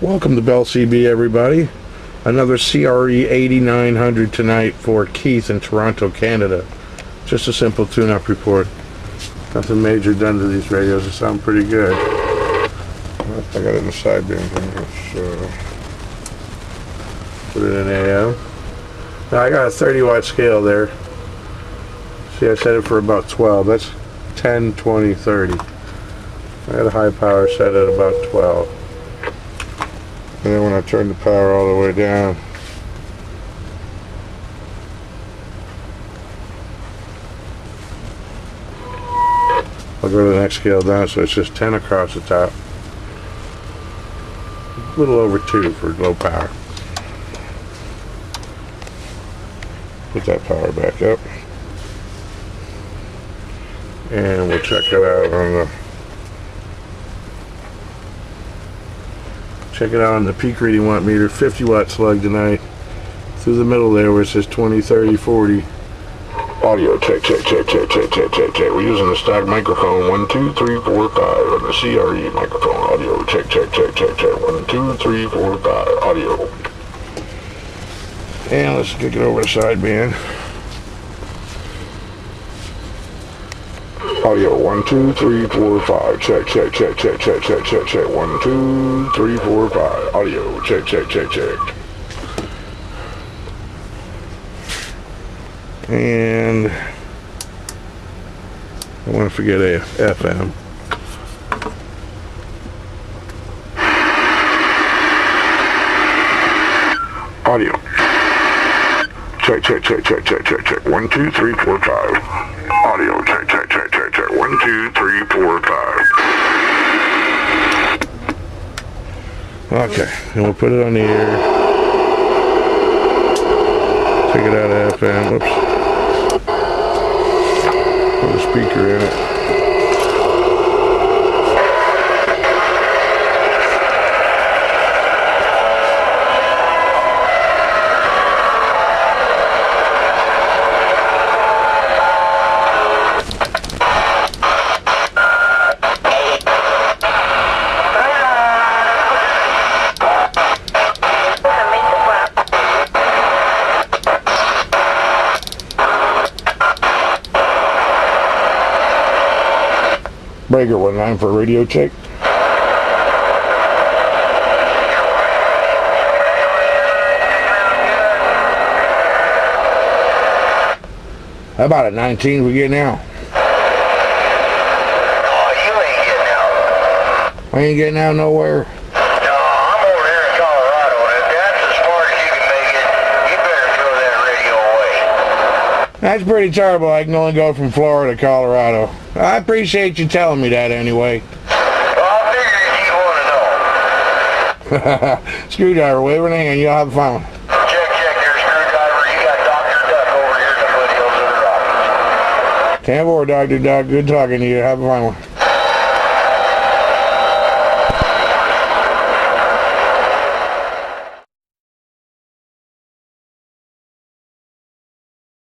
Welcome to Bell CB, everybody. Another CRE 8900 tonight for Kieth in Toronto, Canada. Just a simple tune-up report. Nothing major done to these radios. They sound pretty good. I got it in the sideband here. Let's put it in AM. Now I got a 30-watt scale there. See, I set it for about 12. That's 10, 20, 30. I had a high power set at about 12. And then when I turn the power all the way down, I'll go to the next scale down, so it's just 10 across the top. A little over 2 for low power. Put that power back up. And we'll check it out on the peak reading watt meter. 50 watt slug tonight. Through the middle there where it says 20, 30, 40. Audio check. We're using the stock microphone 1, 2, 3, 4, 5 on the CRE microphone. Audio check. 1, 2, 3, 4, 5. Audio. And let's kick it over the sideband. Audio 1, 2, 3, 4, 5. Check. 1, 2, 3, 4, 5. Audio check. And I want to forget FM. Audio. Check. 1, 2, 3, 4, 5. Audio check. 1, 2, 3, 4, 5. Okay, and we'll put it on the air. Take it out of FM. Whoops. Put a speaker in it. Breaker 19 for radio check. How about it, 19 we get now? Oh, you ain't getting out. I ain't getting out nowhere. No, I'm over here in Colorado, and if that's as far as you can make it, you better throw that radio away. That's pretty terrible. I can only go from Florida to Colorado. I appreciate you telling me that anyway. Well, I figured you'd want to know. Screwdriver, wave it in hand, you'll have fun. Check, your screwdriver. You got Dr. Duck over here in the foothills of the Rockies. 10-4, Dr. Duck. Good talking to you. Have a fun one.